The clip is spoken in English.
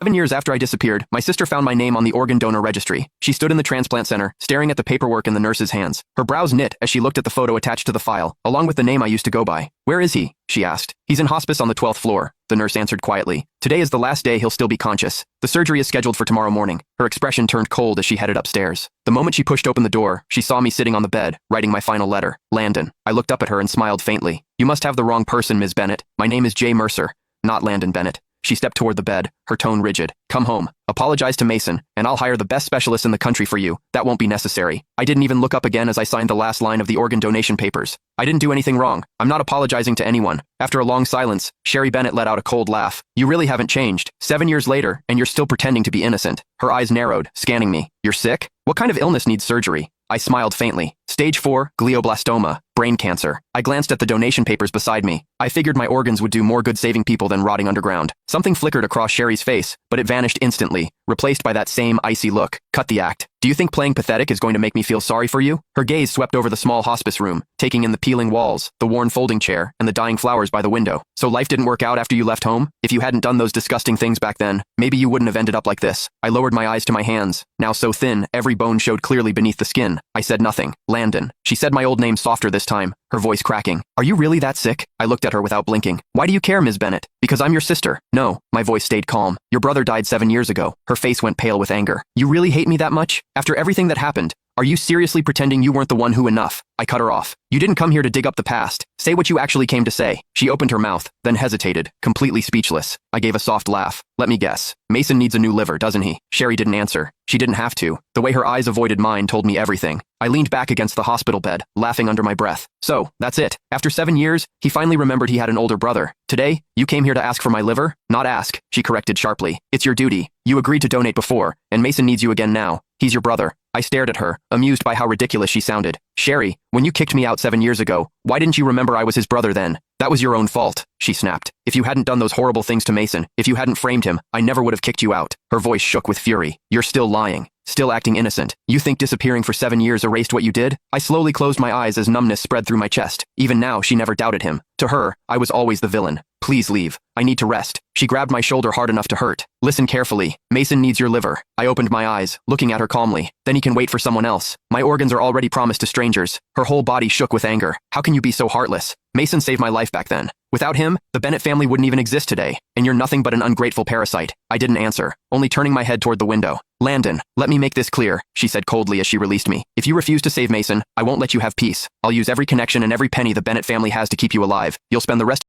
7 years after I disappeared, my sister found my name on the organ donor registry. She stood in the transplant center, staring at the paperwork in the nurse's hands. Her brows knit as she looked at the photo attached to the file, along with the name I used to go by. "Where is he?" she asked. "He's in hospice on the 12th floor," the nurse answered quietly. "Today is the last day he'll still be conscious. The surgery is scheduled for tomorrow morning." Her expression turned cold as she headed upstairs. The moment she pushed open the door, she saw me sitting on the bed, writing my final letter. Landon. I looked up at her and smiled faintly. "You must have the wrong person, Ms. Bennett. My name is Jay Mercer, not Landon Bennett." She stepped toward the bed, her tone rigid. "Come home. Apologize to Mason, and I'll hire the best specialist in the country for you. That won't be necessary." I didn't even look up again as I signed the last line of the organ donation papers. I didn't do anything wrong. I'm not apologizing to anyone. After a long silence, Sherry Bennett let out a cold laugh. "You really haven't changed. 7 years later, and you're still pretending to be innocent." Her eyes narrowed, scanning me. "You're sick? What kind of illness needs surgery?" I smiled faintly. "Stage 4, glioblastoma, brain cancer." I glanced at the donation papers beside me. I figured my organs would do more good saving people than rotting underground. Something flickered across Sherry's face, but it vanished instantly, replaced by that same icy look. "Cut the act. Do you think playing pathetic is going to make me feel sorry for you?" Her gaze swept over the small hospice room, taking in the peeling walls, the worn folding chair, and the dying flowers by the window. "So life didn't work out after you left home? If you hadn't done those disgusting things back then, maybe you wouldn't have ended up like this." I lowered my eyes to my hands, now so thin, every bone showed clearly beneath the skin. I said nothing. "Landon." She said my old name softer this time, her voice cracking. "Are you really that sick?" I looked at her without blinking. "Why do you care, Ms. Bennett?" "Because I'm your sister." "No." My voice stayed calm. "Your brother died 7 years ago." Her face went pale with anger. "You really hate me that much? After everything that happened? Are you seriously pretending you weren't the one who enough?" I cut her off. "You didn't come here to dig up the past. Say what you actually came to say." She opened her mouth, then hesitated, completely speechless. I gave a soft laugh. "Let me guess. Mason needs a new liver, doesn't he?" Sherry didn't answer. She didn't have to. The way her eyes avoided mine told me everything. I leaned back against the hospital bed, laughing under my breath. "So, that's it. After 7 years, he finally remembered he had an older brother. Today, you came here to ask for my liver?" "Not ask," she corrected sharply. "It's your duty. You agreed to donate before, and Mason needs you again now. He's your brother." I stared at her, amused by how ridiculous she sounded. "Sherry, when you kicked me out 7 years ago, why didn't you remember I was his brother then?" "That was your own fault," she snapped. "If you hadn't done those horrible things to Mason, if you hadn't framed him, I never would have kicked you out." Her voice shook with fury. "You're still lying. Still acting innocent. You think disappearing for 7 years erased what you did?" I slowly closed my eyes as numbness spread through my chest. Even now, she never doubted him. To her, I was always the villain. "Please leave. I need to rest." She grabbed my shoulder hard enough to hurt. "Listen carefully. Mason needs your liver." I opened my eyes, looking at her calmly. "Then he can wait for someone else. My organs are already promised to strangers." Her whole body shook with anger. "How can you be so heartless? Mason saved my life back then. Without him, the Bennett family wouldn't even exist today, and you're nothing but an ungrateful parasite." I didn't answer, only turning my head toward the window. "Landon, let me make this clear," she said coldly as she released me. "If you refuse to save Mason, I won't let you have peace. I'll use every connection and every penny the Bennett family has to keep you alive. You'll spend the rest